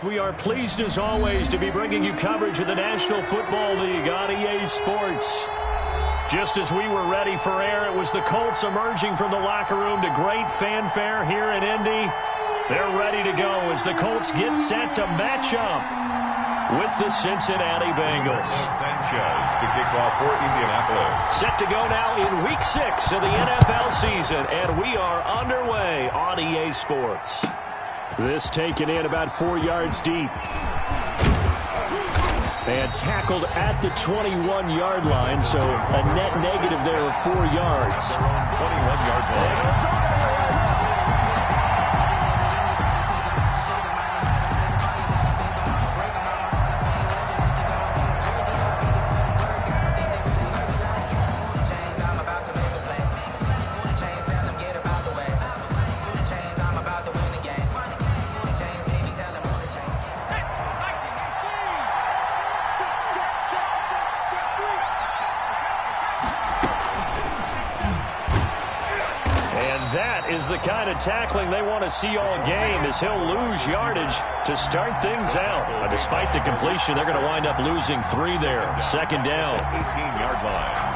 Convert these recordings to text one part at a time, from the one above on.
We are pleased as always to be bringing you coverage of the National Football League on EA Sports. Just as we were ready for air, it was the Colts emerging from the locker room to great fanfare here in Indy. They're ready to go as the Colts get set to match up with the Cincinnati Bengals. Sanchez to kick off for Indianapolis. Set to go now in Week 6 of the NFL season, and we are underway on EA Sports. This taken in about 4 yards deep. And tackled at the 21-yard line, so a net negative there of 4 yards. 21-yard line. Is the kind of tackling they want to see all game, as he'll lose yardage to start things out. Despite the completion, they're going to wind up losing 3 there. Second down. 18-yard line.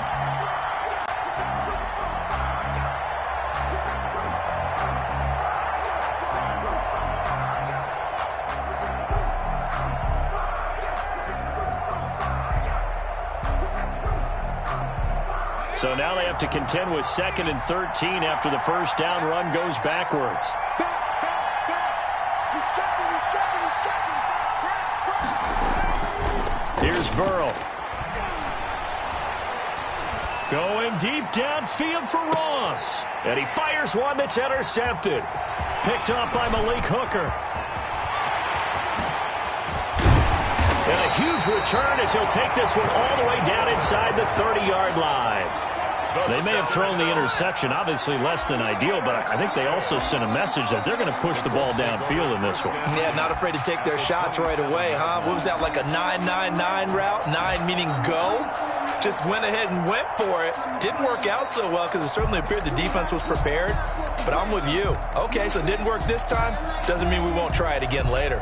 So now they have to contend with 2nd and 13 after the first down run goes backwards. Here's Burrow. Going deep downfield for Ross. And he fires one that's intercepted. Picked up by Malik Hooker. And a huge return as he'll take this one all the way down inside the 30-yard line. They may have thrown the interception, obviously less than ideal, but I think they also sent a message that they're going to push the ball downfield in this one. Yeah, not afraid to take their shots right away, huh? What was that, like a 9-9-9 route? 9 meaning go? Just went ahead and went for it. Didn't work out so well because it certainly appeared the defense was prepared, but I'm with you. Okay, so it didn't work this time. Doesn't mean we won't try it again later.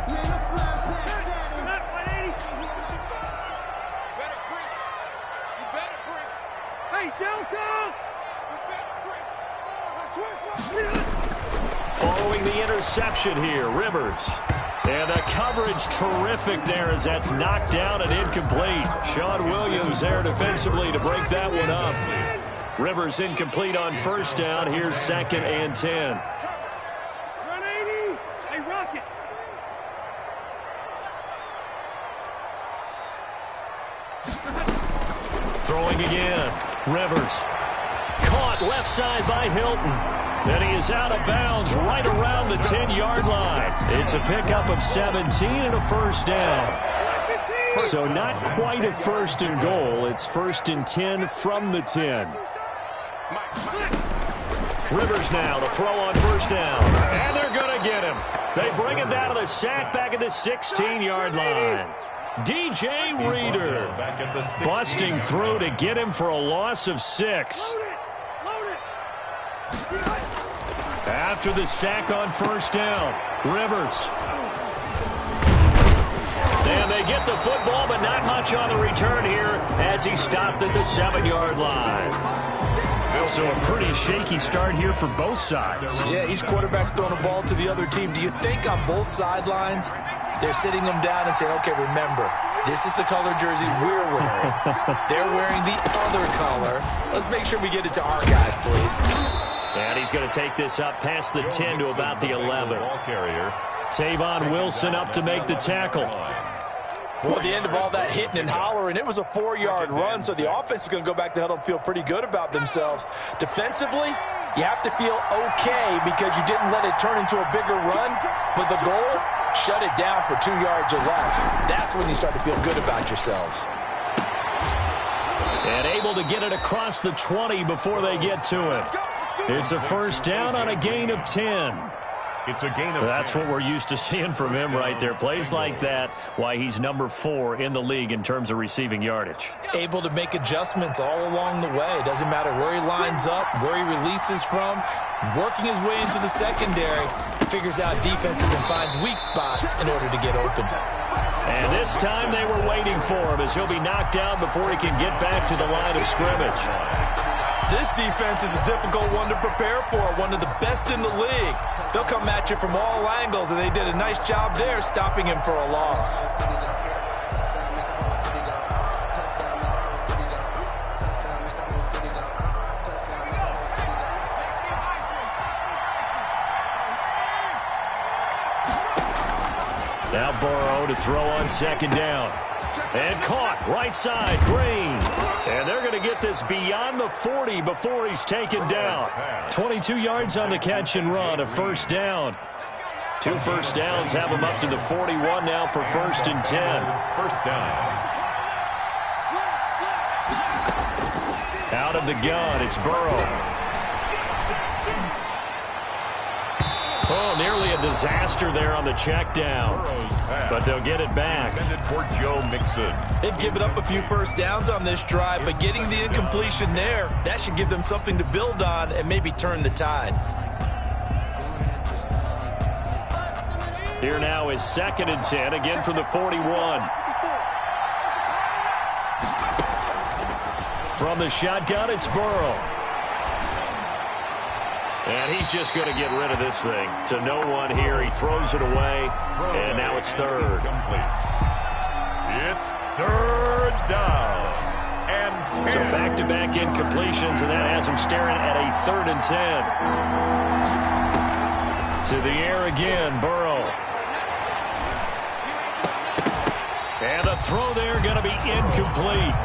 Following the interception here, Rivers. And the coverage terrific there as that's knocked down and incomplete. Sean Williams there defensively to break that one up. Rivers incomplete on first down. Here's 2nd and 10. Throwing again. Rivers. Caught left side by Hilton. And he is out of bounds right around the 10-yard line. It's a pickup of 17 and a first down. So not quite a 1st and goal. It's 1st and 10 from the 10. Rivers now to throw on first down. And they're going to get him. They bring him down to the sack back at the 16-yard line. DJ Reader busting through to get him for a loss of 6. After the sack on first down, Rivers. And they get the football, but not much on the return here as he stopped at the 7-yard line. So a pretty shaky start here for both sides. Yeah, each quarterback's throwing a ball to the other team. Do you think on both sidelines they're sitting them down and saying, okay, remember, this is the color jersey we're wearing. They're wearing the other color. Let's make sure we get it to our guys, please. And he's going to take this up past the 10 to about the 11. Tavon Wilson up to make the tackle. Well, at the end of all that hitting and hollering, it was a 4-yard run, so the offense is going to go back to huddle and feel pretty good about themselves. Defensively, you have to feel okay because you didn't let it turn into a bigger run, but the goal, shut it down for 2 yards or less. That's when you start to feel good about yourselves. And able to get it across the 20 before they get to it. It's a first down on a gain of 10. It's a gain of 10. That's what we're used to seeing from him right there. Plays like that, why he's number 4 in the league in terms of receiving yardage. Able to make adjustments all along the way. Doesn't matter where he lines up, where he releases from, working his way into the secondary, figures out defenses and finds weak spots in order to get open. And this time they were waiting for him as he'll be knocked down before he can get back to the line of scrimmage. This defense is a difficult one to prepare for, one of the best in the league. They'll come at you from all angles, and they did a nice job there stopping him for a loss. Now Burrow to throw on second down. And caught, right side, Green. And they're going to get this beyond the 40 before he's taken down. 22 yards on the catch and run, a first down. 2 first downs have him up to the 41 now for 1st and 10. First down. Out of the gun, it's Burrow. Oh, nearly a disaster there on the check down. But they'll get it back. For Joe Mixon. They've given up a few first downs on this drive, but getting the incompletion there, that should give them something to build on and maybe turn the tide. Here now is 2nd and 10, again from the 41. From the shotgun, it's Burrow. And he's just going to get rid of this thing to no one here. He throws it away, and now it's 3rd. It's 3rd down. And 10. So back-to-back incompletions, and that has him staring at a 3rd and 10. To the air again, Burrow. And the throw there going to be incomplete.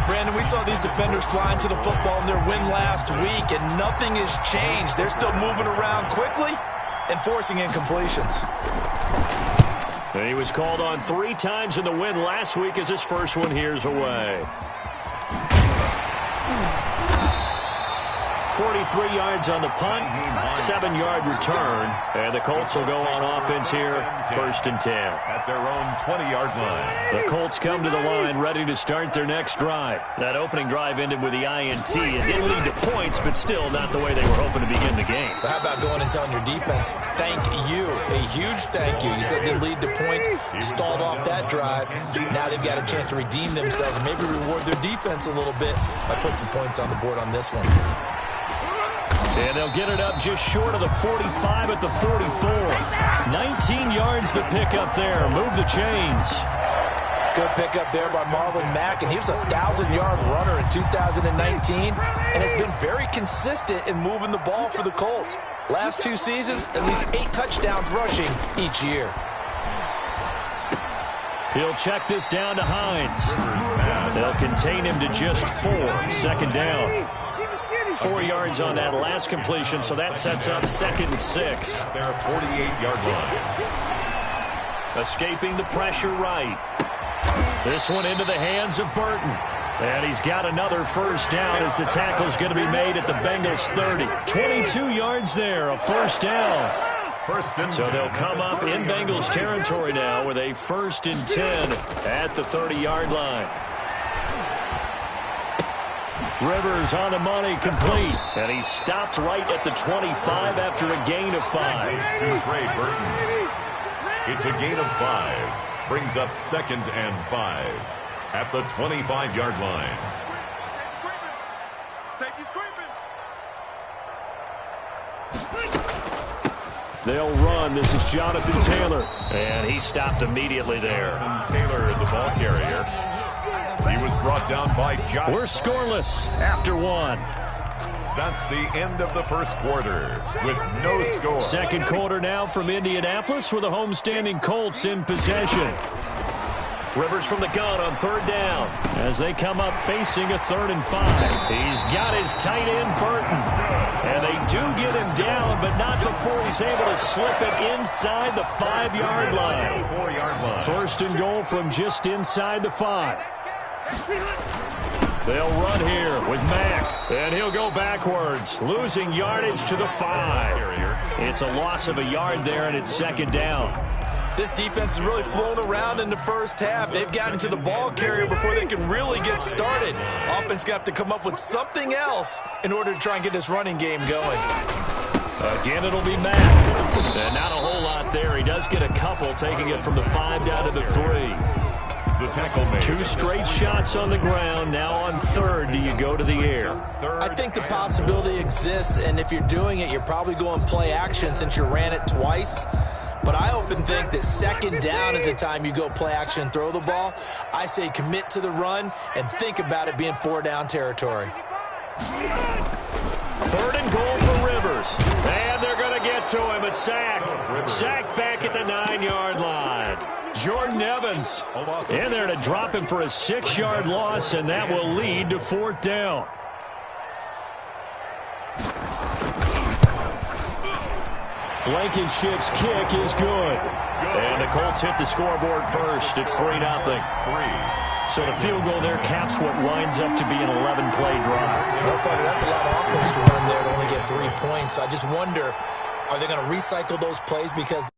Brandon, we saw these defenders flying to the football in their win last week, and nothing has changed. They're still moving around quickly and forcing incompletions. And he was called on 3 times in the win last week as his first one here's away. 43 yards on the punt, 7-yard return, and the Colts will go on offense here, 1st and 10. At their own 20-yard line. The Colts come to the line ready to start their next drive. That opening drive ended with the INT. It didn't lead to points, but still not the way they were hoping to begin the game. But how about going and telling your defense, thank you, a huge thank you. You said it didn't lead to points, stalled off that drive. Now they've got a chance to redeem themselves and maybe reward their defense a little bit by putting some points on the board on this one. And they'll get it up just short of the 45 at the 44. 19 yards the pickup there. Move the chains. Good pickup there by Marlon Mack, and he was a 1,000-yard runner in 2019 and has been very consistent in moving the ball for the Colts. Last 2 seasons, at least 8 touchdowns rushing each year. He'll check this down to Hines. They'll contain him to just 4. 2nd down. 4 yards on that last completion, so that sets up 2nd and 6. Their 48-yard line. Escaping the pressure right. This one into the hands of Burton. And he's got another first down as the tackle's going to be made at the Bengals 30. 22 yards there, a first down. So they'll come up in Bengals territory now with a 1st and 10 at the 30-yard line. Rivers on the money, complete. And he stopped right at the 25 after a gain of 5. To Trey Burton. It's a gain of 5. Brings up 2nd and 5 at the 25-yard line. They'll run. This is Jonathan Taylor. And he stopped immediately there. Jonathan Taylor, the ball carrier. He was brought down by Josh. We're scoreless after 1. That's the end of the first quarter with no score. 2nd quarter now from Indianapolis with the homestanding Colts in possession. Rivers from the gun on 3rd down as they come up facing a 3rd and 5. He's got his tight end, Burton. And they do get him down, but not before he's able to slip it inside the 5-yard line. 4-yard line. 1st and goal from just inside the 5. They'll run here with Mack, and he'll go backwards, losing yardage to the 5. It's a loss of a yard there, and it's second down. This defense has really flown around in the first half. They've gotten to the ball carrier before they can really get started. Offense going to have to come up with something else in order to try and get this running game going. Again, it'll be Mack. And not a whole lot there. He does get a couple, taking it from the 5 down to the 3. The tackle made. 2 straight shots on the ground. Now on third, do you go to the air? I think the possibility exists, and if you're doing it, you're probably going play action since you ran it twice. But I often think that second down is the time you go play action and throw the ball. I say commit to the run and think about it being 4 down territory. 3rd and goal for Rivers. And they're going to get to him. A sack. Sack back at the 9-yard line. Jordan Evans in there to drop him for a 6-yard loss, and that will lead to 4th down. Blankenship's kick is good. And the Colts hit the scoreboard first. It's 3-0. So the field goal there caps what winds up to be an 11-play drive. Well, Carter, that's a lot of offense to run there to only get 3 points. So I just wonder, are they going to recycle those plays because